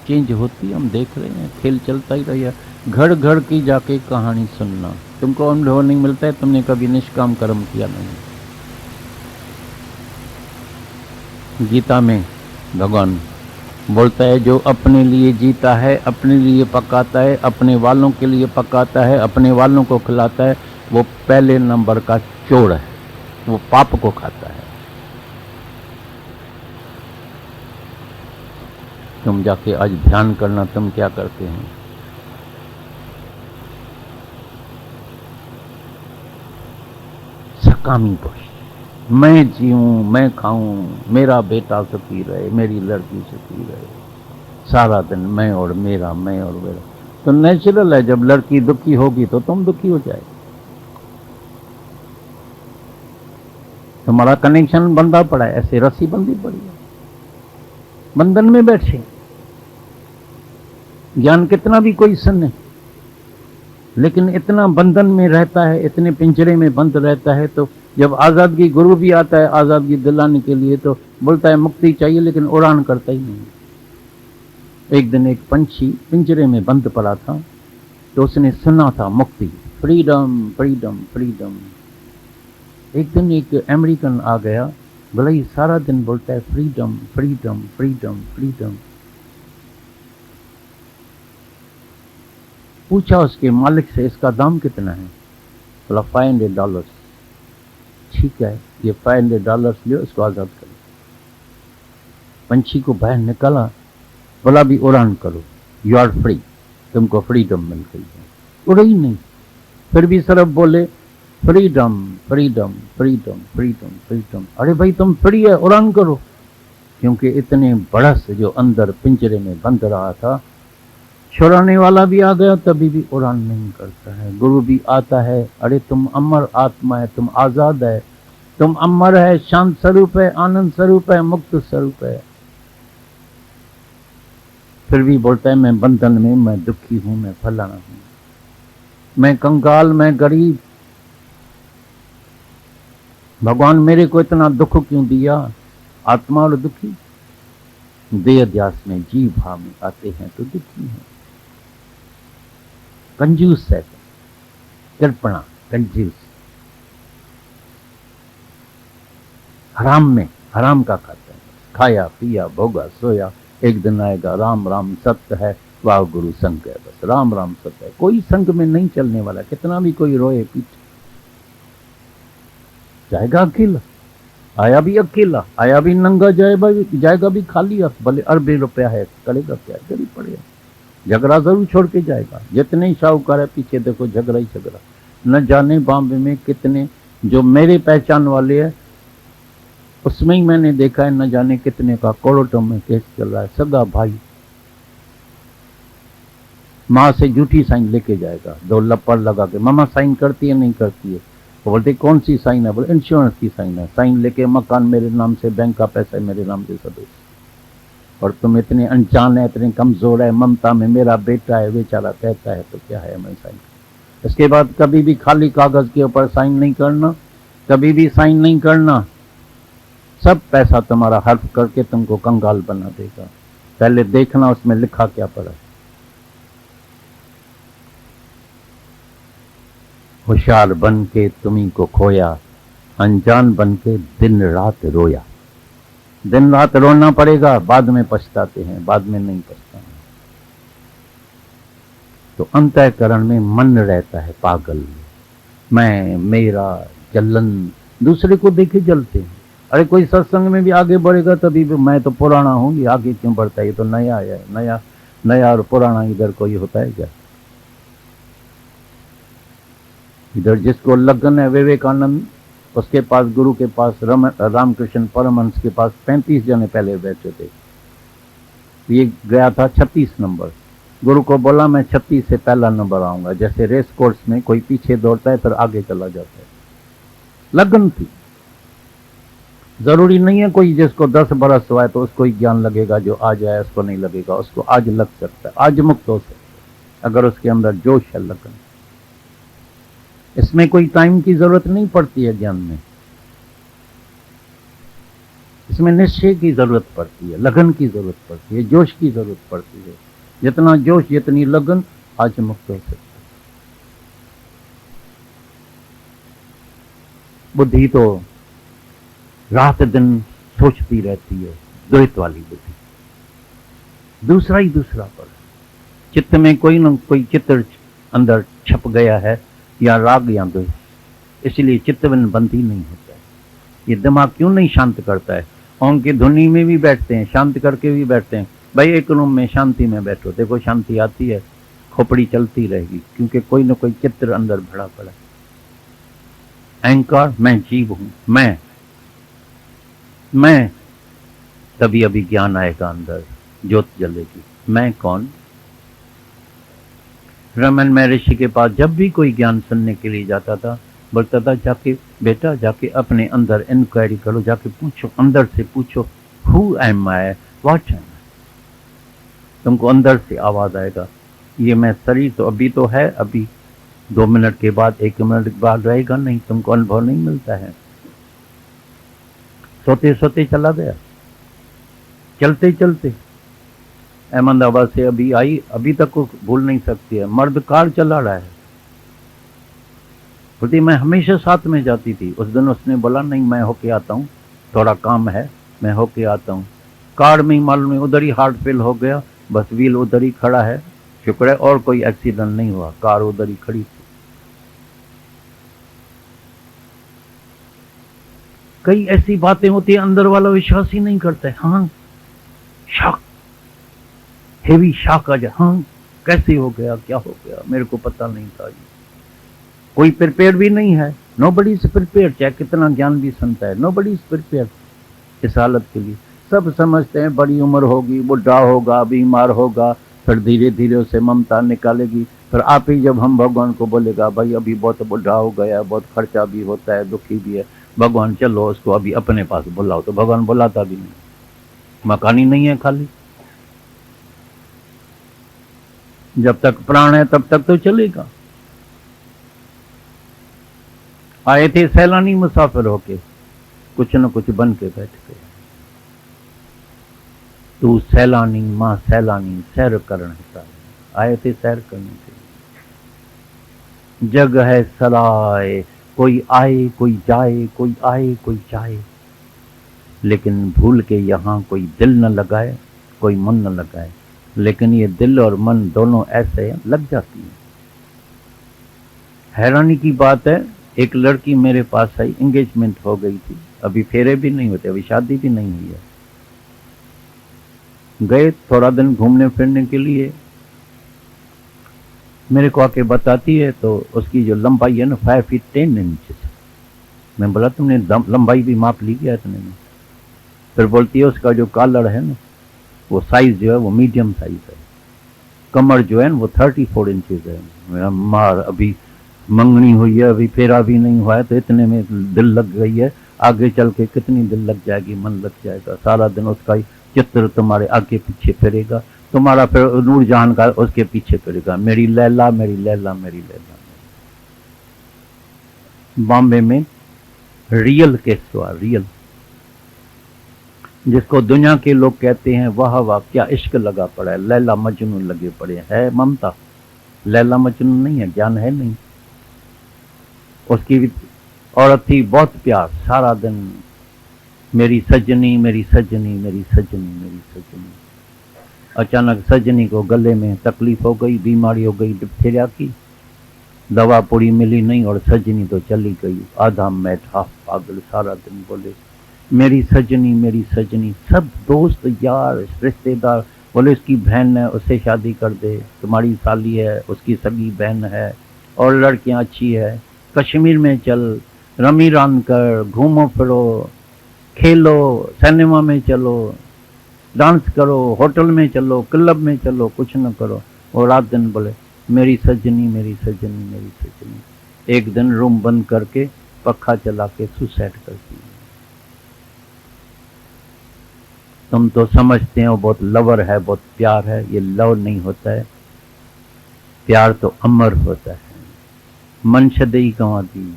Change होती हम देख रहे हैं, खेल चलता ही रहा। घर घर की जाके कहानी सुनना, तुमको अनुभव नहीं मिलता है, तुमने कभी निष्काम कर्म किया नहीं। गीता में भगवान बोलता है जो अपने लिए जीता है, अपने लिए पकाता है, अपने वालों के लिए पकाता है, अपने वालों को खिलाता है, वो पहले नंबर का चोर है, वो पाप को खाता है। तुम जाके आज ध्यान करना, तुम क्या करते हैं। सकामी पुरुष, मैं जीऊं, मैं खाऊं, मेरा बेटा सुखी रहे, मेरी लड़की सुखी रहे, सारा दिन मैं और मेरा, मैं और मेरा। तो नेचुरल है, जब लड़की दुखी होगी तो तुम दुखी हो जाए। तुम्हारा कनेक्शन बंधा पड़ा है, ऐसे रस्सी बंधी पड़ी है, बंधन में बैठे। ज्ञान कितना भी कोई सुने, लेकिन इतना बंधन में रहता है, इतने पिंजरे में बंद रहता है। तो जब आजादगी गुरु भी आता है आजादगी दिलाने के लिए, तो बोलता है मुक्ति चाहिए, लेकिन उड़ान करता ही नहीं। एक दिन एक पंछी पिंजरे में बंद पड़ा था, तो उसने सुना था मुक्ति, फ्रीडम फ्रीडम फ्रीडम। एक दिन एक अमेरिकन आ गया, बोला ये सारा दिन बोलता है फ्रीडम फ्रीडम फ्रीडम फ्रीडम। पूछा उसके मालिक से इसका दाम कितना है, बोला $500। ठीक है, ये $500 लियो, इसको आजाद करो। पंछी को बाहर निकाला, बोला भी उड़ान करो, यू आर फ्री, तुमको फ्रीडम मिल गई है। उड़े ही नहीं, फिर भी सिर्फ बोले freedom freedom freedom freedom freedom. अरे भाई तुम फ्री है, उड़ान करो। क्योंकि इतने बड़स जो अंदर पिंजरे में बंद रहा था, छुड़ाने वाला भी आ गया, तभी भी उड़ान नहीं करता है। गुरु भी आता है, अरे तुम अमर आत्मा है, तुम आजाद है, तुम अमर है, शांत स्वरूप है, आनंद स्वरूप है, मुक्त स्वरूप है। फिर भी बोलता है मैं बंधन में, मैं दुखी हूं, मैं फलाना हूं, मैं कंगाल, मैं गरीब, भगवान मेरे को इतना दुख क्यों दिया। आत्मा और दुखी देह ध्यास में जीव भाव में आते हैं तो दुखी हैं। कंजूस है, कृपणा, कंजूस, हराम में, हराम का खाता है, खाया पिया भोगा सोया। एक दिन आएगा राम राम सत्य है, वाह गुरु संग है, बस राम राम सत्य है। कोई संग में नहीं चलने वाला, कितना भी कोई रोए पीछे जाएगा अकेला। आया भी अकेला, आया भी नंगा, जाएगा भी खाली। भले अरबे रुपया है, करेगा क्या, गरीब पड़ेगा, झगड़ा जरूर छोड़ के जाएगा। जितने शाहूकार है पीछे देखो, झगड़ा ही झगड़ा। न जाने बॉम्बे में कितने जो मेरे पहचान वाले हैं, उसमें ही मैंने देखा है, न जाने कितने का कोर्टों में केस चल रहा है। सगा भाई माँ से झूठी साइन लेके जाएगा, 2 लपड़ लगा के, मामा साइन करती है नहीं करती है, तो बोलते कौन सी साइन है, बोले इंश्योरेंस की साइन है। साइन लेके मकान मेरे नाम से, बैंक का पैसा मेरे नाम से, सब। और तुम इतने अनजान है, इतने कमजोर है, ममता में मेरा बेटा है बेचारा कहता है तो क्या है, मैं साइन। इसके बाद कभी भी खाली कागज के ऊपर साइन नहीं करना, कभी भी साइन नहीं करना। सब पैसा तुम्हारा हर्फ करके तुमको कंगाल बना देगा। पहले देखना उसमें लिखा क्या पड़ा। होशियार बन के तुम्ही को खोया, अनजान बन के दिन रात रोया। दिन रात रोना पड़ेगा, बाद में पछताते हैं, बाद में नहीं पछताना। तो अंतःकरण में मन रहता है पागल, मैं मेरा जलन, दूसरे को देखे जलते हैं। अरे कोई सत्संग में भी आगे बढ़ेगा तभी भी मैं तो पुराना हूं, ये आगे क्यों बढ़ता है, ये तो नया है। नया नया और पुराना इधर कोई होता है क्या। इधर जिसको लगन है, विवेकानंद, उसके पास, गुरु के पास, रामकृष्ण परमहंस के पास 35 जने पहले बैठे थे। ये गया था 36 नंबर। गुरु को बोला मैं 36 से पहला नंबर आऊंगा। जैसे रेस कोर्स में कोई पीछे दौड़ता है फिर आगे चला जाता है। लगन थी। जरूरी नहीं है कोई जिसको 10 बरस हुआ है तो उसको ही ज्ञान लगेगा, जो आज आया उसको नहीं लगेगा। उसको आज लग सकता है, आज मुक्त हो सकता है, अगर उसके अंदर जोश है, लगन। इसमें कोई टाइम की जरूरत नहीं पड़ती है ज्ञान में। इसमें निश्चय की जरूरत पड़ती है, लगन की जरूरत पड़ती है, जोश की जरूरत पड़ती है। जितना जोश, जितनी लगन, आज मुक्त हो सकता है। बुद्धि तो रात दिन सोचती रहती है, द्वैत वाली बुद्धि, दूसरा ही दूसरा पर। चित्त में कोई न कोई चित्र अंदर छप गया है, या राग या द्वेष, इसलिए चित्तवन बंद ही नहीं होता है। ये दिमाग क्यों नहीं शांत करता है? ओम की धुनी में भी बैठते हैं, शांत करके भी बैठते हैं। भाई एक रूम में शांति में बैठो, देखो शांति आती है, खोपड़ी चलती रहेगी, क्योंकि कोई न कोई चित्र अंदर भरा पड़ा। अहंकार, मैं जीव हूं, मैं, तभी अभी ज्ञान आएगा, अंदर ज्योत जलेगी। मैं कौन? रमन महर्षि के पास जब भी कोई ज्ञान सुनने के लिए जाता था, बोलता था जाके बेटा, जाके अपने अंदर इंक्वायरी करो, जाके पूछो, अंदर से पूछो, who am I, what am I. तुमको अंदर से आवाज आएगा। ये मैं शरीर तो अभी तो है, अभी 2 मिनट के बाद, 1 मिनट के बाद रहेगा नहीं, तुमको अनुभव नहीं मिलता है। सोते सोते चला गया, चलते चलते अहमदाबाद से अभी आई, अभी तक को भूल नहीं सकती है। मर्द कार चला रहा है, बोलती मैं हमेशा साथ में जाती थी। उस दिन उसने बोला नहीं, मैं होके आता हूँ, थोड़ा काम है, मैं होके आता हूँ। कार में ही मालूम नहीं, उधर ही हार्ट फेल हो गया, बस व्हील उधर ही खड़ा है, शुक्र है, और कोई एक्सीडेंट नहीं हुआ, कार उधर ही खड़ी थी। कई ऐसी बातें होती है, अंदर वाला विश्वास ही नहीं करता है। हाँ, शॉक, हेवी शॉक आ जाए, हाँ कैसे हो गया, क्या हो गया, मेरे को पता नहीं था। कोई प्रिपेयर भी नहीं है, नोबडी इज प्रिपेयर, चाहे कितना ज्ञान भी सुनता है, नोबडी इज प्रिपेयर इस हालत के लिए। सब समझते हैं बड़ी उम्र होगी, बुढ़ा होगा, बीमार होगा, फिर धीरे धीरे उसे ममता निकालेगी। फिर आप ही जब हम भगवान को बोलेगा भाई अभी बहुत बुढ़ा हो गया, बहुत खर्चा भी होता है, दुखी भी है, भगवान चलो उसको अभी अपने पास बुलाओ, तो भगवान बुलाता भी नहीं, मकान ही नहीं है खाली। जब तक प्राण है तब तक तो चलेगा। आए थे सैलानी मुसाफिर होके, कुछ न कुछ बन के बैठ गए। तू सैलानी मां सैलानी, सैर करण आए थे, सैर करने के लिए। जग है सराय, कोई आए कोई जाए, कोई आए कोई जाए, लेकिन भूल के यहाँ कोई दिल न लगाए, कोई मन न लगाए। लेकिन ये दिल और मन दोनों ऐसे लग जाती है। हैरानी की बात है, एक लड़की मेरे पास आई, एंगेजमेंट हो गई थी, अभी फेरे भी नहीं होते, अभी शादी भी नहीं हुई है। गए थोड़ा दिन घूमने फिरने के लिए, मेरे को आके बताती है, तो उसकी जो लंबाई है ना 5 फीट 10 इंच। मैं बोला तुमने लंबाई भी माप ली क्या इतने में? फिर बोलती है उसका जो कॉलर है ना, वो साइज जो है वो मीडियम साइज है, कमर जो है ना वो 34 इंचेस है। मेरा मार, अभी मंगनी हुई है, अभी फेरा भी नहीं हुआ है, तो इतने में दिल लग गई है, आगे चल के कितनी दिल लग जाएगी, मन लग जाएगा। सारा दिन उसका चित्र तुम्हारे आगे पीछे फिरेगा, तुम्हारा फिर नूरजहान का उसके पीछे फिरेगा, मेरी लैला मेरी लैला मेरी लैला। बॉम्बे में रियल केस हुआ, रियल, जिसको दुनिया के लोग कहते हैं वाह वाह क्या इश्क लगा पड़ा है, लैला मजनू लगे पड़े है। ममता, लैला मजनू नहीं है, ज्ञान है नहीं। उसकी औरत थी, बहुत प्यार, सारा दिन मेरी सजनी मेरी सजनी मेरी सजनी मेरी सजनी। अचानक सजनी को गले में तकलीफ हो गई, बीमारी हो गई डिप्थीरिया की, दवा पूरी मिली नहीं और सजनी तो चली गई। आधा मैट हाफ पागल, सारा दिन बोले मेरी सजनी मेरी सजनी। सब दोस्त यार रिश्तेदार बोले उसकी बहन है, उससे शादी कर दे, तुम्हारी साली है, उसकी सगी बहन है, और लड़कियां अच्छी है, कश्मीर में चल, रमी रान कर, घूमो फिरो, खेलो, सिनेमा में चलो, डांस करो, होटल में चलो, क्लब में चलो, कुछ न करो। और रात दिन बोले मेरी सजनी मेरी सजनी मेरी सजनी। एक दिन रूम बंद करके पखा चला के सुसाइड करती है। तुम तो समझते हो बहुत लवर है, बहुत प्यार है, ये लव नहीं होता है, प्यार तो अमर होता है। मन छदई गंवा दी,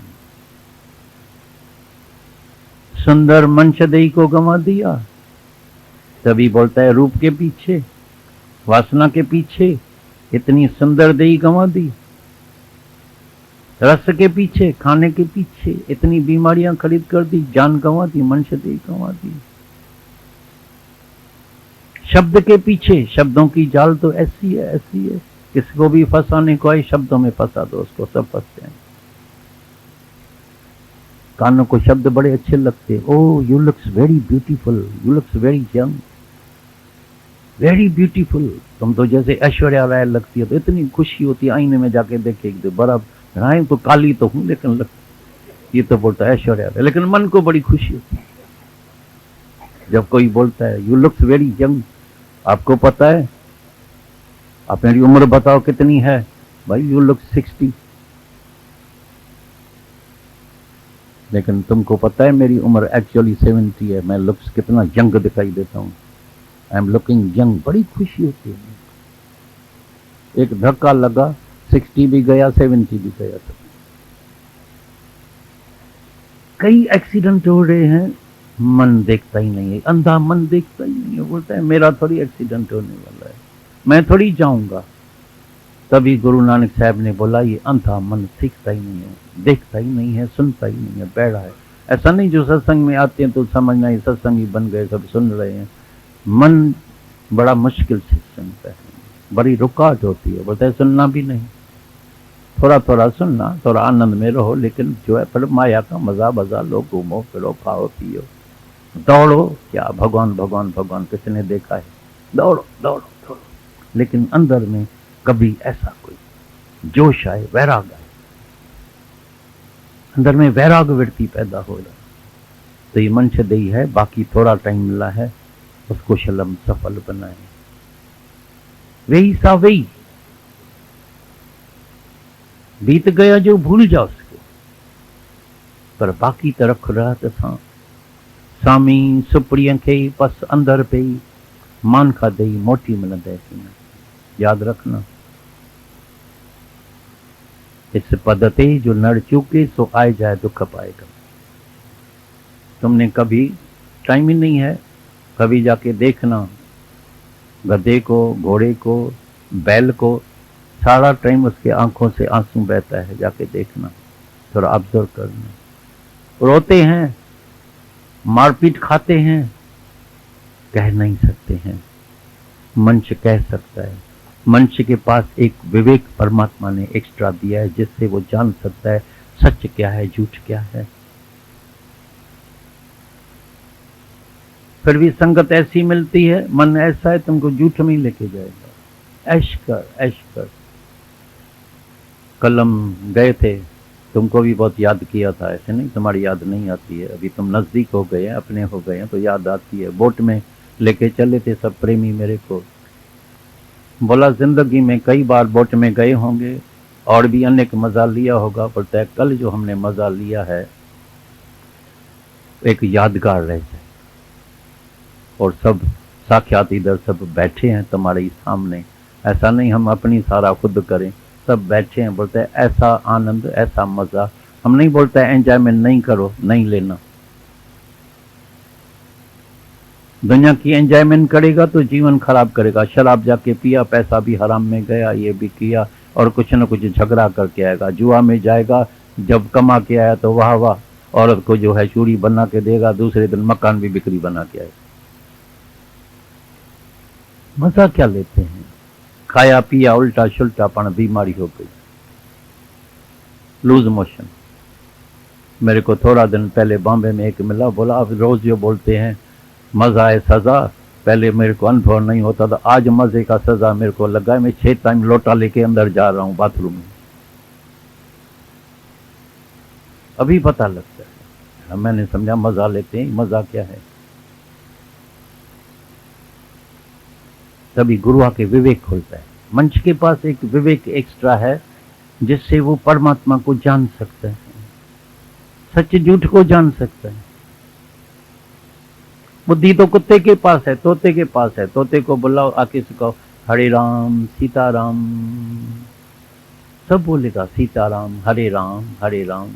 सुंदर मंशदेही को गंवा दिया। तभी बोलता है रूप के पीछे, वासना के पीछे इतनी सुंदर देही गंवा दी, रस के पीछे, खाने के पीछे इतनी बीमारियां खरीद कर दी, जान गंवा दी, मंशदेही गंवा दी। शब्द के पीछे, शब्दों की जाल तो ऐसी है, ऐसी है, किसको भी फंसाने को आए शब्दों में फंसा दो उसको, सब फंसते हैं। कानों को शब्द बड़े अच्छे लगते, oh you looks very beautiful, you looks very young, very beautiful. तुम तो जैसे ऐश्वर्या राय लगती है, तो इतनी खुशी होती है, आईने में जाके देखे एक दो बड़ा राय तो काली तो हूं लेकिन लगती, ये तो बोलता है ऐश्वर्या राय, लेकिन मन को बड़ी खुशी होती है जब कोई बोलता है यू लुक्स वेरी यंग। आपको पता है, आप मेरी उम्र बताओ कितनी है, भाई यू लुक 60, लेकिन तुमको पता है मेरी उम्र एक्चुअली 70 है, मैं लुक्स कितना यंग दिखाई देता हूं, आई एम लुकिंग यंग। बड़ी खुशी होती है। एक धक्का लगा, 60 भी गया, 70 भी गया। सब कई एक्सीडेंट हो रहे हैं, मन देखता ही नहीं है, अंधा मन देखता ही नहीं है, बोलता है मेरा थोड़ी एक्सीडेंट होने वाला है, मैं थोड़ी जाऊंगा। तभी गुरु नानक साहब ने बोला ये अंधा मन सीखता ही नहीं है, देखता ही नहीं है, सुनता ही नहीं है, बैठा है। ऐसा नहीं जो सत्संग में आते हैं तो समझना ही सत्संगी बन गए, सब सुन रहे हैं। मन बड़ा मुश्किल से सुनता है, बड़ी रुकावट होती है, बोलता है सुनना भी नहीं, थोड़ा थोड़ा सुनना, थोड़ा आनंद में रहो, लेकिन जो है पर माया का मजा बजा लो, घूमो फिरो, खाओ पियो, दौड़ो। क्या भगवान भगवान भगवान किसने देखा है, दौड़ो दौड़ो दौड़ो, लेकिन अंदर में कभी ऐसा कोई जोश आए, वैराग आए, अंदर में वैराग वृत्ति पैदा हो रहा, तो ये मंशदेही है। बाकी थोड़ा टाइम मिला है, उसको शलम सफल बनाए। वही सा वही बीत गया जो भूल जा उसको, पर बाकी तरफ रहत सां सामी सुपड़ियं खे पस अंदर पे मान खा दई मोटी मिलंदे। याद रखना, इस पद ते जो नड़ चूके सो आए जाए दुख पाएगा। तुमने कभी टाइम ही नहीं है, कभी जाके देखना, गधे को, घोड़े को, बैल को, सारा टाइम उसके आंखों से आंसू बहता है, जाके देखना, थोड़ा ऑब्जर्व करना। रोते हैं, मारपीट खाते हैं, कह नहीं सकते हैं, मनुष्य कह सकता है। मनुष्य के पास एक विवेक परमात्मा ने एक्स्ट्रा दिया है, जिससे वो जान सकता है सच क्या है, झूठ क्या है। फिर भी संगत ऐसी मिलती है, मन ऐसा है तुमको झूठ में ही लेके जाएगा। ऐश कर, ऐश कर। कल हम गए थे, तुमको भी बहुत याद किया था, ऐसे नहीं तुम्हारी याद नहीं आती है, अभी तुम नजदीक हो गए हैं, अपने हो गए हैं तो याद आती है। बोट में लेके चले थे सब प्रेमी मेरे को, बोला जिंदगी में कई बार बोट में गए होंगे और भी अनेक मजा लिया होगा, पर तय कल जो हमने मजा लिया है एक यादगार रह जाए। और सब साक्षात इधर सब बैठे हैं तुम्हारे सामने, ऐसा नहीं हम अपनी सारा खुद करें, सब बैठे हैं, बोलते हैं ऐसा आनंद, ऐसा मजा। हम नहीं बोलते एंजॉयमेंट नहीं करो, नहीं लेना। दुनिया की एंजॉयमेंट करेगा तो जीवन खराब करेगा। शराब जाके पिया, पैसा भी हराम में गया, ये भी किया, और कुछ न कुछ झगड़ा करके आएगा। जुआ में जाएगा, जब कमा के आया तो वाह वाह, औरत को जो है चूड़ी बना के देगा, दूसरे दिन मकान भी बिक्री बना के आएगा। मजा क्या लेते हैं, खाया पिया उल्टा सुल्टा पण बीमारी हो गई, लूज मोशन। मेरे को थोड़ा दिन पहले बॉम्बे में एक मिला, बोला आप रोज जो बोलते हैं मजा है सजा, पहले मेरे को अनुभव नहीं होता था, आज मजे का सजा मेरे को लगा है। मैं 6 टाइम लोटा लेके अंदर जा रहा हूं बाथरूम में, अभी पता लगता है। मैंने समझा मजा लेते हैं, मजा क्या है। तभी गुरु आके विवेक खोलता है। मंच के पास एक विवेक एक्स्ट्रा है, जिससे वो परमात्मा को जान सकता है, सच झूठ को जान सकता है। बुद्धि तो कुत्ते के पास है, तोते के पास है। तोते को बुलाओ, आके सिखाओ हरे राम सीताराम, सब बोलेगा सीताराम हरे राम हरे राम।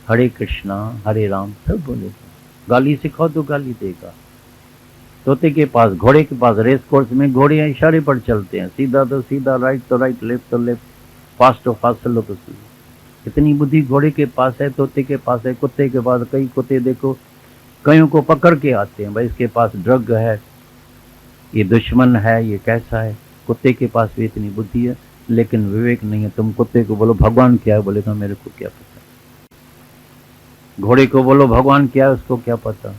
हरे कृष्णा हरे राम सब बोलेगा। गाली सिखाओ तो गाली देगा। तोते के पास, घोड़े के पास, रेस कोर्स में घोड़े इशारे पर चलते हैं, सीधा तो सीधा, राइट तो राइट, लेफ्ट तो लेफ्ट, फास्ट तो फास्ट, स्लो तो स्लो। इतनी बुद्धि घोड़े के पास है, तोते के पास है, कुत्ते के पास। कई कुत्ते देखो कईयों को पकड़ के आते हैं, भाई इसके पास ड्रग है, ये दुश्मन है, ये कैसा है। कुत्ते के पास भी इतनी बुद्धि है, लेकिन विवेक नहीं है। तुम कुत्ते को बोलो भगवान क्या है, बोलेगा मेरे को क्या पता। घोड़े को बोलो भगवान क्या है, उसको क्या पता।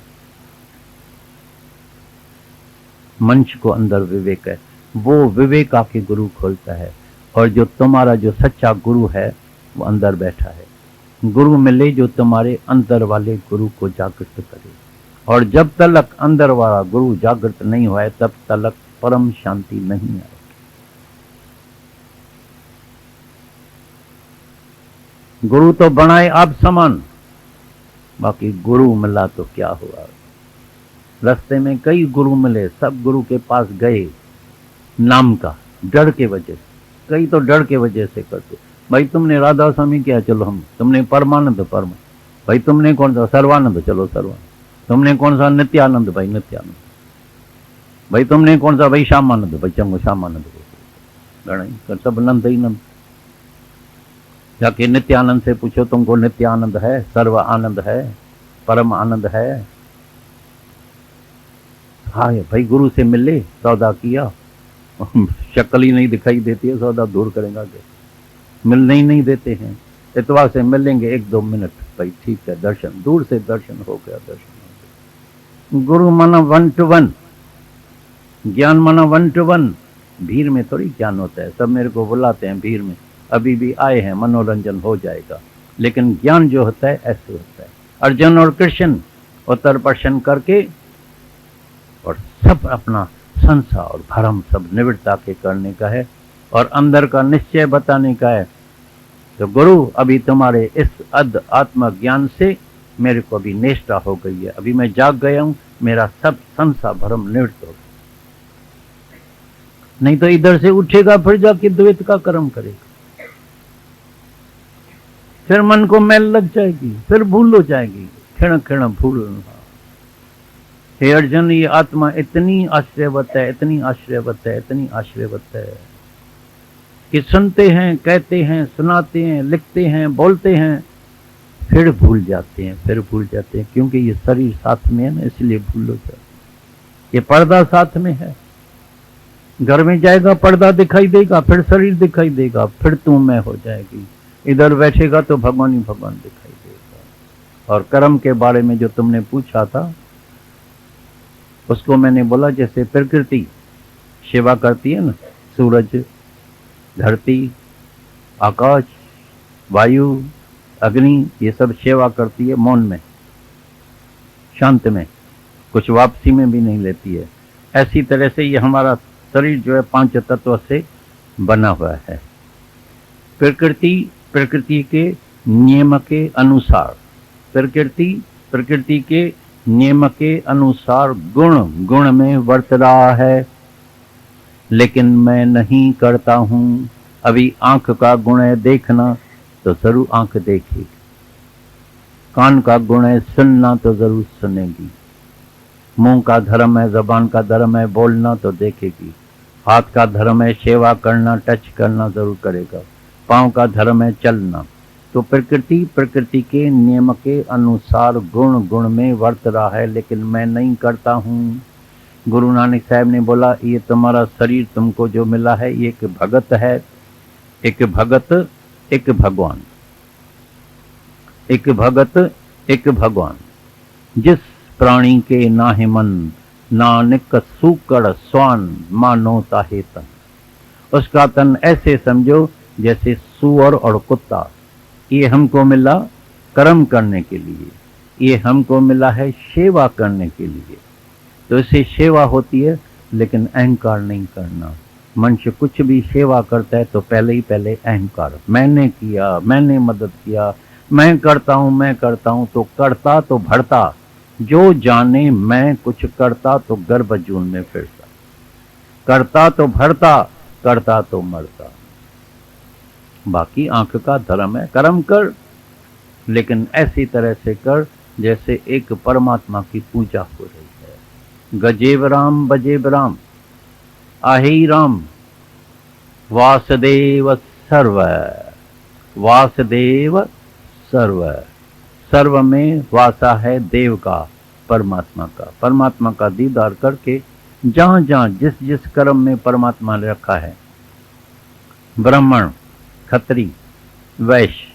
मनुष्य को अंदर विवेक है, वो विवेक आके गुरु खोलता है। और जो तुम्हारा जो सच्चा गुरु है वो अंदर बैठा है। गुरु मिले जो तुम्हारे अंदर वाले गुरु को जागृत करे। और जब तक अंदर वाला गुरु जागृत नहीं हुआ है तब तक परम शांति नहीं आएगी। गुरु तो बनाए आप समान, बाकी गुरु मिला तो क्या हुआ। रास्ते में कई गुरु मिले, सब गुरु के पास गए नाम का, डर के वजह से। कई तो डर के वजह से करते, भाई तुमने राधा स्वामी किया, चलो हम। तुमने परमानंद, परम। भाई तुमने कौन सा सर्वानंद, चलो सर्वानंद। तुमने कौन सा नित्यानंद, भाई नित्यानंद। भाई तुमने कौन सा, भाई श्यामानंद, भाई चंगो श्यामानंद। सब नंद ही नंद। जाके नित्यानंद से पूछो तुमको नित्यानंद है, सर्व आनंद है, परम आनंद है। हाँ भाई गुरु से मिले, सौदा किया, शक्ल ही नहीं दिखाई देती है, सौदा दूर करेगा के। मिलने ही नहीं देते हैं। इतवार से मिलेंगे 1-2 मिनट, भाई ठीक है, दर्शन दूर से दर्शन हो गया, दर्शन हो गया। गुरु माना 1 to 1, ज्ञान माना 1 to 1। भीड़ में थोड़ी ज्ञान होता है। सब मेरे को बुलाते हैं भीड़ में, अभी भी आए हैं, मनोरंजन हो जाएगा। लेकिन ज्ञान जो होता है ऐसे होता है। अर्जुन और कृष्ण उत्तर प्रश्न करके और सब अपना संसार और भरम सब निवृत्ता के करने का है और अंदर का निश्चय बताने का है। तो गुरु अभी तुम्हारे इस आत्म ज्ञान से मेरे को अभी निष्ठा हो गई है, अभी मैं जाग गया हूं, मेरा सब संसार भरम निवृत्त हो गया। नहीं तो इधर से उठेगा फिर जाके द्वैत का कर्म करेगा, फिर मन को मैल लग जाएगी, फिर भूल हो जाएगी, क्षण क्षण भूल। हे अर्जुन, ये आत्मा इतनी आश्चर्यवत है, इतनी आश्चर्यवत है, इतनी आश्चर्यवत है कि सुनते हैं, कहते हैं, सुनाते हैं, लिखते हैं, बोलते हैं, फिर भूल जाते हैं, फिर भूल जाते हैं। क्योंकि ये शरीर साथ में है ना, इसलिए भूल हो जाते। ये पर्दा साथ में है। घर में जाएगा पर्दा दिखाई देगा, फिर शरीर दिखाई देगा, फिर तू मैं हो जाएगी। इधर बैठेगा तो भगवान ही भगवान दिखाई देगा। और कर्म के बारे में जो तुमने पूछा था उसको मैंने बोला, जैसे प्रकृति सेवा करती है ना, सूरज, धरती, आकाश, वायु, अग्नि, ये सब सेवा करती है मौन में, शांत में, कुछ वापसी में भी नहीं लेती है। ऐसी तरह से ये हमारा शरीर जो है 5 तत्व से बना हुआ है। प्रकृति के नियम के अनुसार, प्रकृति के नियम के अनुसार गुण में वर्त रहा है, लेकिन मैं नहीं करता हूं। अभी आंख का गुण है देखना, तो जरूर आंख देखेगी। कान का गुण है सुनना, तो जरूर सुनेगी। मुंह का धर्म है, जबान का धर्म है बोलना, तो देखेगी। हाथ का धर्म है सेवा करना, टच करना जरूर करेगा। पांव का धर्म है चलना। तो प्रकृति के नियम के अनुसार गुण में वर्त रहा है, लेकिन मैं नहीं करता हूँ। गुरु नानक साहब ने बोला, ये तुम्हारा शरीर तुमको जो मिला है, ये एक भगत है, एक भगत, एक भगवान, एक भगत, एक भगवान। जिस प्राणी के नाहि मन, नानक सूकड़ स्वान मानो ताहे तन। उसका तन ऐसे समझो जैसे सूअर और कुत्ता। ये हमको मिला कर्म करने के लिए, ये हमको मिला है सेवा करने के लिए। तो इससे सेवा होती है, लेकिन अहंकार नहीं करना। मनुष्य कुछ भी सेवा करता है तो पहले अहंकार, मैंने किया, मैंने मदद किया, मैं करता हूं, तो करता तो भरता। जो जाने मैं कुछ करता तो गर्भ जून में फिरता। करता तो भरता, करता तो मरता। बाकी आंख का धर्म है, कर्म कर। लेकिन ऐसी तरह से कर जैसे एक परमात्मा की पूजा हो रही है। गजेब राम बजेब राम, आही राम, वासुदेव सर्व, वासुदेव सर्व। सर्व में वासा है देव का, परमात्मा का। परमात्मा का दीदार करके जहां जहां जिस जिस कर्म में परमात्मा ने रखा है, ब्राह्मण, खत्री, वैश्य,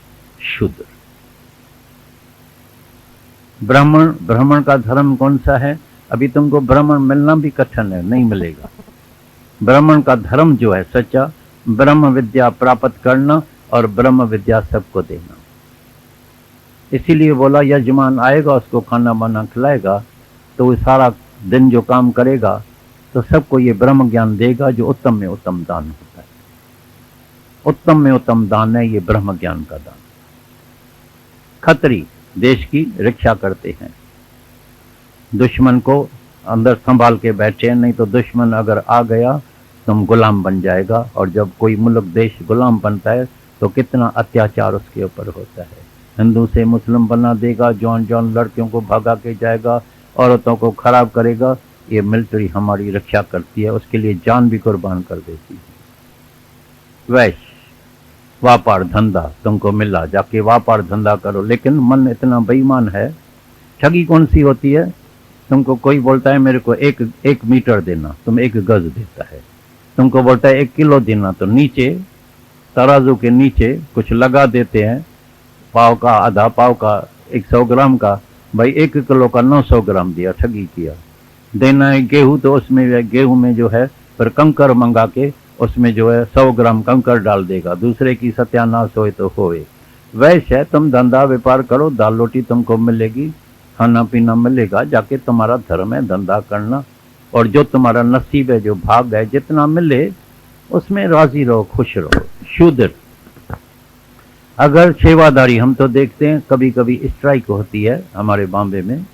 शूद्र। ब्राह्मण का धर्म कौन सा है? अभी तुमको ब्राह्मण मिलना भी कठिन है, नहीं मिलेगा। ब्राह्मण का धर्म जो है सच्चा, ब्रह्म विद्या प्राप्त करना और ब्रह्म विद्या सबको देना। इसीलिए बोला यजमान आएगा, उसको खाना बना खिलाएगा, तो वो सारा दिन जो काम करेगा तो सबको ये ब्रह्म ज्ञान देगा, जो उत्तम में उत्तम दान होता है। उत्तम में उत्तम दान है ये ब्रह्म ज्ञान का दान। खत्री देश की रक्षा करते हैं, दुश्मन को अंदर संभाल के बैठे, नहीं तो दुश्मन अगर आ गया तुम गुलाम बन जाएगा। और जब कोई मुल्क देश गुलाम बनता है तो कितना अत्याचार उसके ऊपर होता है। हिंदू से मुस्लिम बना देगा, जौन जौन लड़कियों को भगा के जाएगा, औरतों को खराब करेगा। ये मिलिट्री हमारी रक्षा करती है, उसके लिए जान भी कुर्बान कर देती है। वैश्य व्यापार धंधा तुमको मिला, जाके व्यापार धंधा करो, लेकिन मन इतना बेईमान है। ठगी कौन सी होती है? तुमको कोई बोलता है मेरे को एक मीटर देना, तुम 1 गज देता है। तुमको बोलता है 1 किलो देना, तो नीचे तराजू के नीचे कुछ लगा देते हैं, पाव का, आधा पाव का, 100 ग्राम का। भाई 1 किलो का 900 ग्राम दिया, ठगी किया। देना है गेहूं, तो उसमें गेहूं में जो है फिर कंकर मंगा के उसमें जो है 100 ग्राम कंकर डाल देगा। दूसरे की सत्यानाश होए तो होए। वैसे है, तुम धंधा व्यापार करो, दाल रोटी तुमको मिलेगी, खाना पीना मिलेगा, जाके तुम्हारा धर्म है धंधा करना, और जो तुम्हारा नसीब है, जो भाग है, जितना मिले उसमें राजी रहो, खुश रहो। शूद्र अगर सेवादारी, हम तो देखते हैं कभी कभी स्ट्राइक होती है हमारे बॉम्बे में,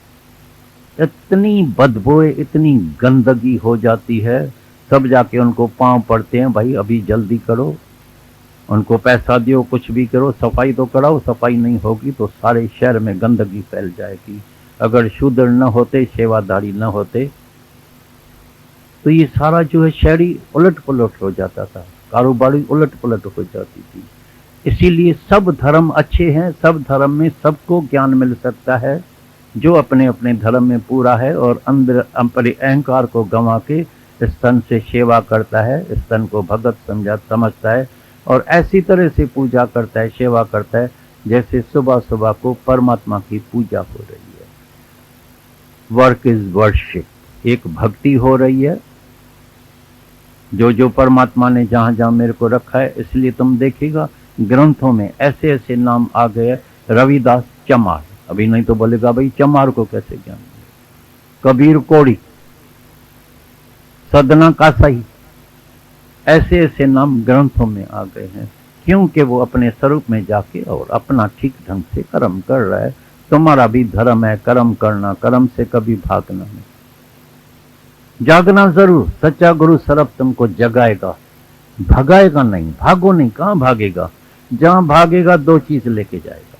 इतनी बदबूएं, इतनी गंदगी हो जाती है, सब जाके उनको पांव पड़ते हैं, भाई अभी जल्दी करो, उनको पैसा दियो, कुछ भी करो, सफाई तो कराओ। सफाई नहीं होगी तो सारे शहर में गंदगी फैल जाएगी। अगर शूद्र न होते, सेवादारी न होते, तो ये सारा जो है शहरी उलट पुलट हो जाता था, कारोबारी उलट पुलट हो जाती थी। इसीलिए सब धर्म अच्छे हैं, सब धर्म में सबको ज्ञान मिल सकता है। जो अपने अपने धर्म में पूरा है और अंदर अपने अहंकार को गंवा के इस तन से सेवा करता है, इस तन को भगत समझता है और ऐसी तरह से पूजा करता है, सेवा करता है, जैसे सुबह सुबह को परमात्मा की पूजा हो रही है। वर्क इज वर्शिप, एक भक्ति हो रही है, जो परमात्मा ने जहां जहां मेरे को रखा है। इसलिए तुम देखिएगा ग्रंथों में ऐसे ऐसे नाम आ गए, रविदास चमार, अभी नहीं तो बोलेगा भाई चमार को कैसे ज्ञान मिले, कबीर कोड़ी, सदना कासाई, ऐसे ऐसे नाम ग्रंथों में आ गए हैं, क्योंकि वो अपने स्वरूप में जाके और अपना ठीक ढंग से कर्म कर रहा है। तुम्हारा भी धर्म है कर्म करना, कर्म से कभी भागना नहीं, जागना जरूर। सच्चा गुरु सरब तुमको जगाएगा, भगाएगा नहीं। भागो नहीं, कहां भागेगा? जहां भागेगा 2 चीज लेके जाएगा।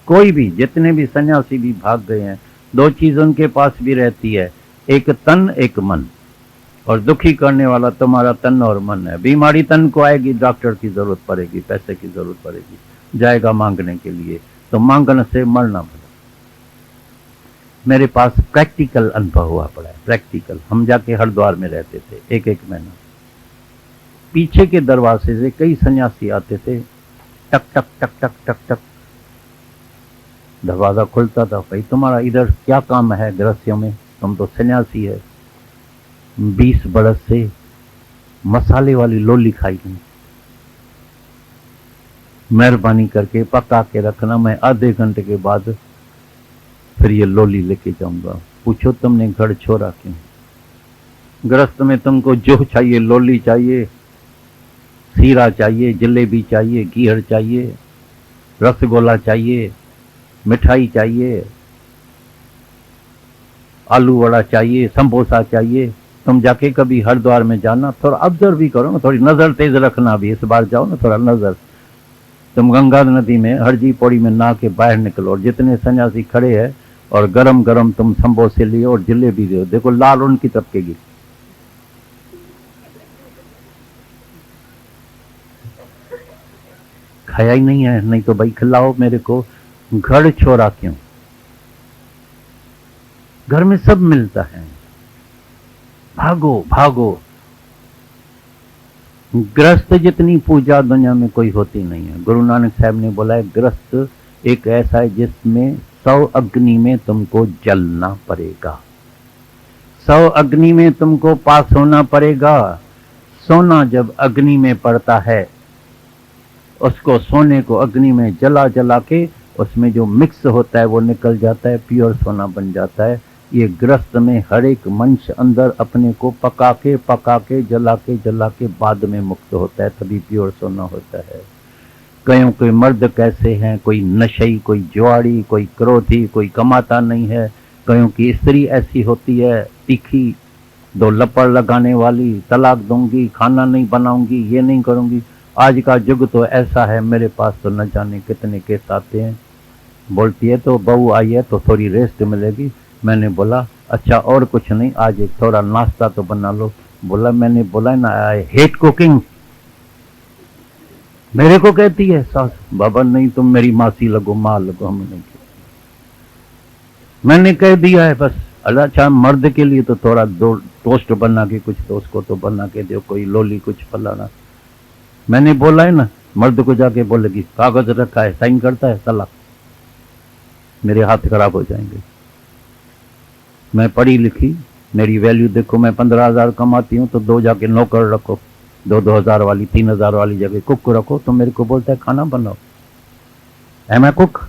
कोई भी, जितने भी सन्यासी भी भाग गए हैं, 2 चीज उनके पास भी रहती है, एक तन एक मन। और दुखी करने वाला तुम्हारा तन और मन है। बीमारी तन को आएगी, डॉक्टर की जरूरत पड़ेगी, पैसे की जरूरत पड़ेगी, जाएगा मांगने के लिए, तो मांगने से मरना पड़ा। मेरे पास प्रैक्टिकल अनुभव हुआ पड़ा है, प्रैक्टिकल। हम जाके हरिद्वार में रहते थे 1 महीना, पीछे के दरवाजे से कई सन्यासी आते थे, टक टक टक टक टक टक दरवाजा खुलता था। भाई तुम्हारा इधर क्या काम है गृहस्थियों में, तुम तो सन्यासी है। 20 बरस से मसाले वाली लोली खाई नहीं, मेहरबानी करके पका के रखना, मैं आधे घंटे के बाद फिर ये लोली लेके जाऊंगा। पूछो तुमने घर छोड़ा क्यों? गृहस्थ में तुमको जो चाहिए, लोली चाहिए, सीरा चाहिए, जलेबी चाहिए, घीहर चाहिए, रसगोला चाहिए, मिठाई चाहिए, आलू वड़ा चाहिए, समोसा चाहिए। तुम जाके कभी हरिद्वार में जाना, थोड़ा ऑब्जर्व भी करो ना, थोड़ी नजर तेज रखना भी। इस बार जाओ ना, थोड़ा नजर, तुम गंगा नदी में हरजी पौड़ी में नहा के बाहर निकलो और जितने सन्यासी खड़े हैं और गरम गरम तुम समोसे लियो और जलेबी लियो, देखो लाल उनकी टपकेगी। खाया ही नहीं है, नहीं तो भाई खिलाओ मेरे को, घर छोड़ा क्यों? घर में सब मिलता है, भागो भागो। ग्रस्त जितनी पूजा दुनिया में कोई होती नहीं है। गुरु नानक साहब ने बोला है ग्रस्त एक ऐसा है जिसमें 100 अग्नि में तुमको जलना पड़ेगा, 100 अग्नि में तुमको पास होना पड़ेगा। सोना जब अग्नि में पड़ता है, उसको सोने को अग्नि में जला जला के उसमें जो मिक्स होता है वो निकल जाता है, प्योर सोना बन जाता है। ये ग्रस्त में हर एक मनुष्य अंदर अपने को पका के जला के बाद में मुक्त होता है, तभी प्योर सोना होता है। कईयों के मर्द कैसे हैं, कोई नशई, कोई जुआड़ी, कोई क्रोधी, कोई कमाता नहीं है। कईयों की स्त्री ऐसी होती है तीखी, 2 लपड़ लगाने वाली, तलाक दूंगी, खाना नहीं बनाऊंगी, ये नहीं करूंगी। आज का युग तो ऐसा है, मेरे पास तो न जाने कितने केस आते हैं। बोलती है तो बहू आई है तो थोड़ी रेस्ट मिलेगी। मैंने बोला अच्छा और कुछ नहीं, आज एक थोड़ा नाश्ता तो बना लो। बोला मैंने बोला ना आई हेट कुकिंग। मेरे को कहती है सास, बाबा नहीं तुम मेरी मासी लगो, माँ लगो, हमें नहीं। मैंने कह दिया है बस। अच्छा मर्द के लिए तो थोड़ा 2 टोस्ट बना के कुछ तो उसको तो बना के दो, कोई लोली कुछ फलाना। मैंने बोला है ना, मर्द को जाके बोलेगी कागज रखा है, साइन करता है, तलाक। मेरे हाथ खराब हो जाएंगे। मैं पढ़ी लिखी, मेरी वैल्यू देखो, मैं 15,000 कमाती हूँ तो 2 जाके नौकर रखो, 2,000 वाली 3,000 वाली जगह कुक रखो। तो मेरे को बोलता है खाना बनाओ, है मैं कुक?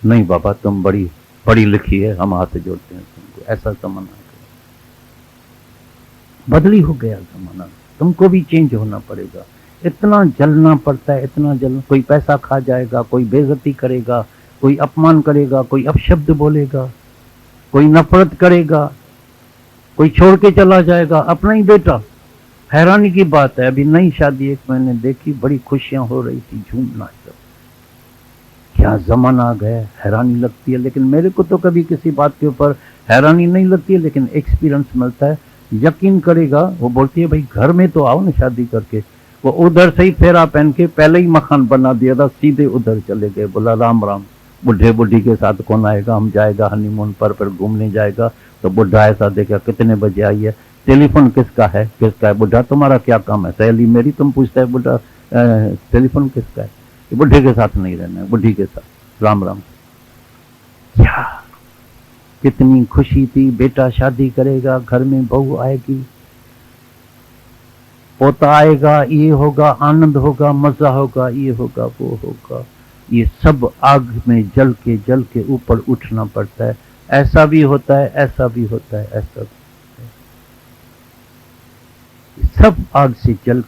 नहीं बाबा तुम बड़ी पढ़ी लिखी है, हम हाथ जोड़ते हैं तुमको। ऐसा जमाना बदली हो गया जमाना, तुमको भी चेंज होना पड़ेगा। इतना जलना पड़ता है, इतना जलना। कोई पैसा खा जाएगा, कोई बेइज्जती करेगा, कोई अपमान करेगा, कोई अपशब्द बोलेगा, कोई नफरत करेगा, कोई छोड़ के चला जाएगा, अपना ही बेटा। हैरानी की बात है, अभी नई शादी एक मैंने देखी, बड़ी खुशियां हो रही थी, झूमना सब। क्या जमाना आ गया, हैरानी लगती है। लेकिन मेरे को तो कभी किसी बात के ऊपर हैरानी नहीं लगती है, लेकिन एक्सपीरियंस मिलता है। यकीन करेगा, वो बोलती है भाई घर में तो आओ ना शादी करके। वो उधर से ही फेरा पहन के पहले ही मकान बना दिया था, सीधे उधर चले गए। बोला राम राम, बुढ़े बुढ़ी के साथ कौन आएगा, हम जाएगा हनीमून पर, फिर घूमने जाएगा। तो बुढ़ा ऐसा देखा कितने बजे आई है, टेलीफोन किसका है, किसका है? बुढ़ा तुम्हारा क्या काम है? सहेली मेरी, तुम पूछता है बुढ़ा टेलीफोन किसका है? बुढ़े के साथ नहीं रहना है, बुढ़ी के साथ। राम राम। क्या कितनी खुशी थी, बेटा शादी करेगा, घर में बहू आएगी, पोता आएगा, ये होगा, आनंद होगा, मजा होगा, ये होगा, वो होगा। ये सब आग में जल के ऊपर उठना पड़ता है। ऐसा भी होता है, ऐसा भी होता है, ऐसा भी होता है। सब आग से जल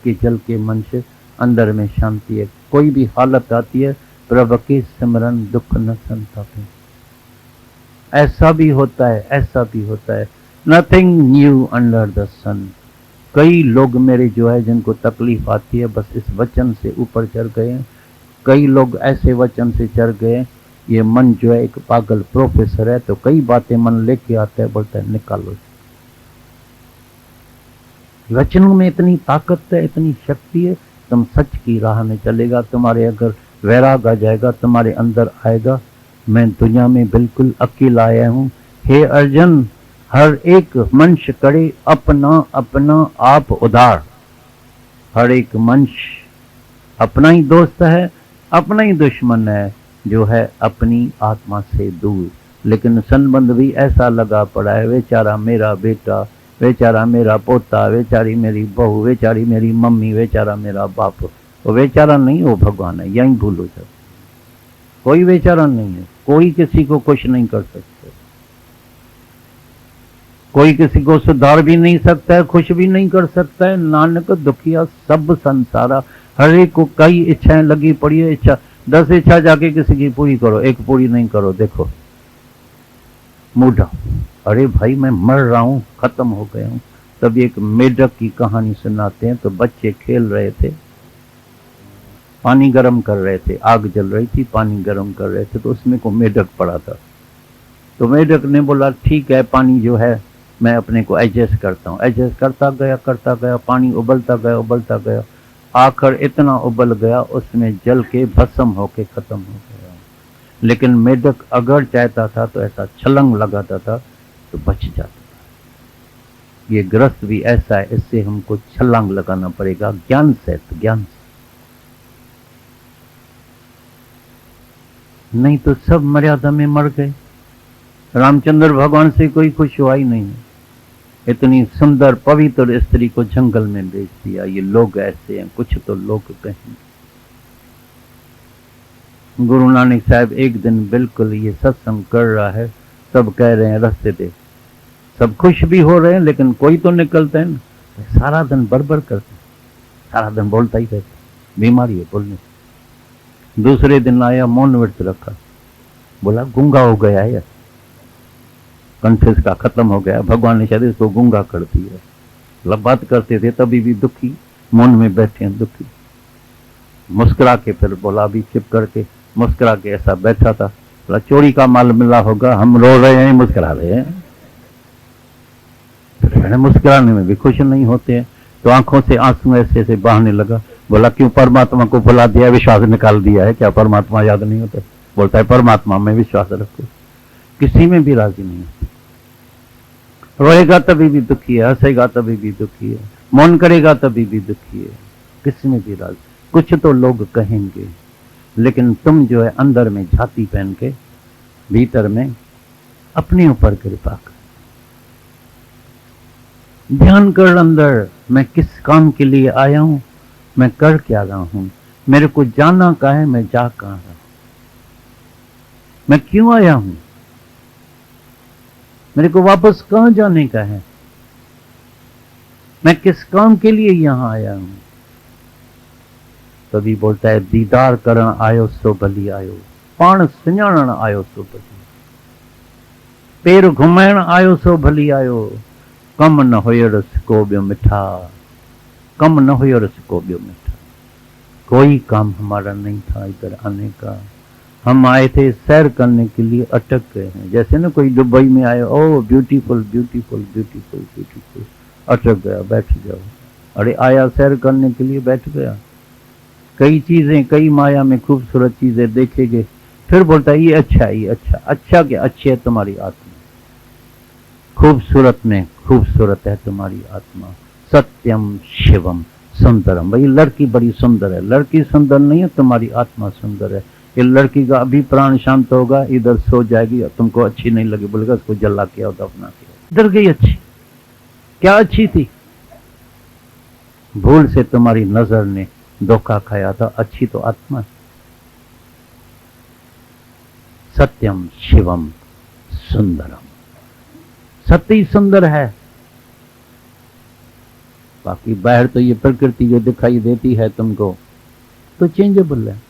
के मन से अंदर में शांति है। कोई भी हालत आती है, प्रभु के सिमरन दुख न संतापे। ऐसा भी होता है, ऐसा भी होता है। नथिंग न्यू अंडर द सन। कई लोग मेरे जो है जिनको तकलीफ आती है, बस इस वचन से ऊपर चढ़ गए। कई लोग ऐसे वचन से चढ़ गए, ये मन जो है एक पागल प्रोफेसर है, तो कई बातें मन लेके आता है, बोलता है निकालो। वचनों में इतनी ताकत है, इतनी शक्ति है। तुम सच की राह में चलेगा, तुम्हारे अगर वैराग आ जाएगा, तुम्हारे अंदर आएगा, मैं दुनिया में बिल्कुल अकेला आया हूँ। हे अर्जुन, हर एक मनुष्य करे अपना अपना आप उधार। हर एक मनुष्य अपना ही दोस्त है, अपना ही दुश्मन है, जो है अपनी आत्मा से दूर। लेकिन संबंध भी ऐसा लगा पड़ा है, बेचारा मेरा बेटा, बेचारा मेरा पोता, बेचारी मेरी बहू, बेचारी मेरी मम्मी, बेचारा मेरा बाप। वो बेचारा नहीं, वो भगवान है। यही भूलो सब, कोई बेचारा नहीं है। कोई किसी को खुश नहीं कर सकता, कोई किसी को सुधार भी नहीं सकता है, खुश भी नहीं कर सकता है। नानक दुखिया सब संसारा। हर एक को कई इच्छाएं लगी पड़ी है। इच्छा 10 इच्छा जाके किसी की पूरी करो, एक पूरी नहीं करो, देखो मूढ़ा। अरे भाई मैं मर रहा हूं, खत्म हो गया हूं। तब एक मेढक की कहानी सुनाते हैं। तो बच्चे खेल रहे थे, पानी गर्म कर रहे थे, आग जल रही थी, पानी गर्म कर रहे थे, तो उसमें को मेढक पड़ा था। तो मेढक ने बोला ठीक है, पानी जो है मैं अपने को एडजस्ट करता हूँ। एडजस्ट करता गया, पानी उबलता गया, आखिर इतना उबल गया उसमें जल के भस्म होके खत्म हो गया। लेकिन मेढक अगर चाहता था तो ऐसा छलंग लगाता था तो बच जाता था। ये ग्रस्त भी ऐसा है, इससे हमको छलांग लगाना पड़ेगा ज्ञान से, ज्ञान से, नहीं तो सब मर्यादा में मर गए। रामचंद्र भगवान से कोई खुश हुआ ही नहीं। इतनी सुंदर पवित्र स्त्री को जंगल में बेच दिया। ये लोग ऐसे हैं, कुछ तो लोग कहेंगे। गुरु नानक साहब एक दिन बिल्कुल ये सत्संग कर रहा है, सब कह रहे हैं रास्ते दे, सब खुश भी हो रहे हैं, लेकिन कोई तो निकलता है ना, सारा दिन बड़बड़ करते, सारा दिन बोलता ही रहता, बीमारी है बोलने। दूसरे दिन आया, मौन व्रत रखा, बोला गूंगा हो गया है, कंठ इसका खत्म हो गया, भगवान ने शायद इसको गूंगा कर दिया। मतलब बात करते थे तभी भी दुखी, मौन में बैठे हैं दुखी। मुस्कुरा के फिर बोला, अभी चुप करके मुस्कुरा के ऐसा बैठा था, बोला चोरी का माल मिला होगा, हम रो रहे हैं मुस्कुरा रहे हैं। फिर मैंने मुस्कुराने में भी खुश नहीं होते हैं, तो आंखों से आंसू ऐसे ऐसे बहाने लगा। बोला क्यों परमात्मा को भुला दिया, विश्वास निकाल दिया है क्या, परमात्मा याद नहीं होता? बोलता है परमात्मा में विश्वास रखो, किसी में भी राजी नहीं होता। रोएगा तभी भी दुखी है, हंसेगा तभी भी दुखी है, मौन करेगा तभी भी दुखी है, किसी में भी राजी। कुछ तो लोग कहेंगे, लेकिन तुम जो है अंदर में छाती पहन के भीतर में अपने ऊपर कृपा कर, ध्यान कर अंदर, मैं किस काम के लिए आया हूं, मैं कर क्या रहा हूं, मेरे को जाना कहाँ है, मैं जा कहाँ रहा हूं, मैं क्यों आया हूं, मेरे को वापस कहां जाने का है, मैं किस काम के लिए यहां आया हूं। तभी बोलता है दीदार करण आयो सो भली आयो, पाण सुञाणण आयो सो भली, पेर घुमाइण आयो सो भली आयो, कम न हुयरस को ॿियो मिठा, कम न हुयरस को ॿियो मिठा। कोई काम हमारा नहीं था इधर आने का, हम आए थे सैर करने के लिए, अटक गए हैं। जैसे ना कोई दुबई में आए, ओ ब्यूटीफुल ब्यूटीफुल ब्यूटीफुल ब्यूटीफुल, अटक गया, बैठ जाओ। अरे आया सैर करने के लिए, बैठ गया। कई चीजें, कई माया में खूबसूरत चीजें देखेंगे, फिर बोलता है ये अच्छा है, ये अच्छा, अच्छा क्या, अच्छी है तुम्हारी आत्मा, खूबसूरत में खूबसूरत है तुम्हारी आत्मा, सत्यम शिवम सुंदरम। भाई लड़की बड़ी सुंदर है, लड़की सुंदर नहीं है, तुम्हारी आत्मा सुंदर है। ये लड़की का अभी प्राण शांत होगा, इधर सो जाएगी, तुमको अच्छी नहीं लगी, बोलेगा उसको जला किया, दफना किया, डर गई। अच्छी क्या अच्छी थी, भूल से तुम्हारी नजर ने धोखा खाया था, अच्छी तो आत्मा। सत्यम शिवम सुंदरम, सत्य ही सुंदर है, बाकी बाहर तो ये प्रकृति जो दिखाई देती है तुमको तो चेंजेबल है,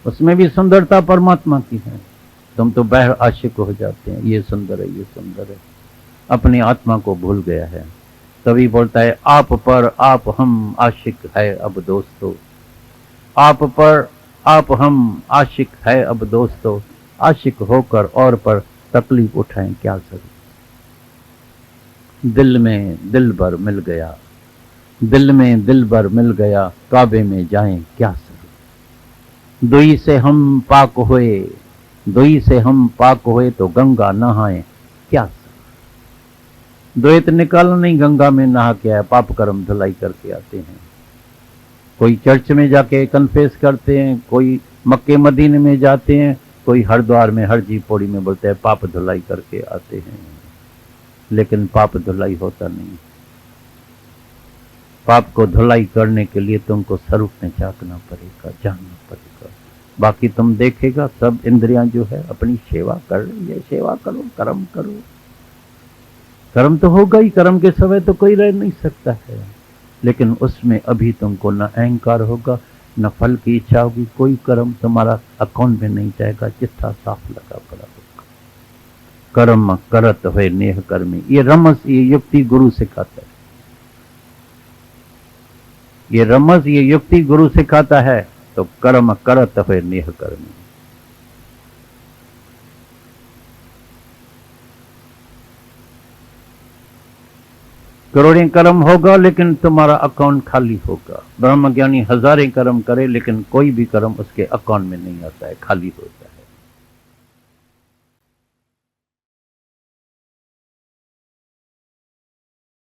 उसमें भी सुंदरता परमात्मा की है। तुम तो बाहर आशिक हो जाते हैं, ये सुंदर है, ये सुंदर है, अपनी आत्मा को भूल गया है। तभी बोलता है आप पर आप हम आशिक है अब दोस्तों, आप पर आप हम आशिक है अब दोस्तों, आशिक होकर और पर तकलीफ उठाएं क्या करें। दिल में दिल भर मिल गया, दिल में दिल भर मिल गया, काबे में जाएं क्या सके। दुई से हम पाक हुए, दुई से हम पाक हुए तो गंगा नहाएं क्या सके। द्वैत निकालना नहीं, गंगा में नहा के आए, पाप कर्म धुलाई करके आते हैं। कोई चर्च में जाके कन्फेस करते हैं, कोई मक्के मदीने में जाते हैं, कोई हरिद्वार में हरजी पौड़ी में बोलते हैं पाप धुलाई करके आते हैं, लेकिन पाप धुलाई होता नहीं। पाप को धुलाई करने के लिए तुमको स्वरूप में झांकना पड़ेगा, जानना पड़ेगा। बाकी तुम देखेगा सब इंद्रियां जो है अपनी सेवा कर रही है, सेवा करो, कर्म करो, कर्म तो होगा ही, कर्म के समय तो कोई रह नहीं सकता है, लेकिन उसमें अभी तुमको न अहंकार होगा, न फल की इच्छा होगी, कोई कर्म तुम्हारा अकाउंट में नहीं जाएगा, चिट्ठा साफ लगा पड़ा होगा। कर्म करत हुए नेह कर्मी, ये रमस, ये युक्ति गुरु सिखाता है। ये रमज, ये युक्ति गुरु सिखाता है, तो कर्म करत फिर नेह कर्मी। करोड़ें कर्म होगा लेकिन तुम्हारा अकाउंट खाली होगा। ब्रह्मज्ञानी हजारें कर्म करे लेकिन कोई भी कर्म उसके अकाउंट में नहीं आता है, खाली होता है।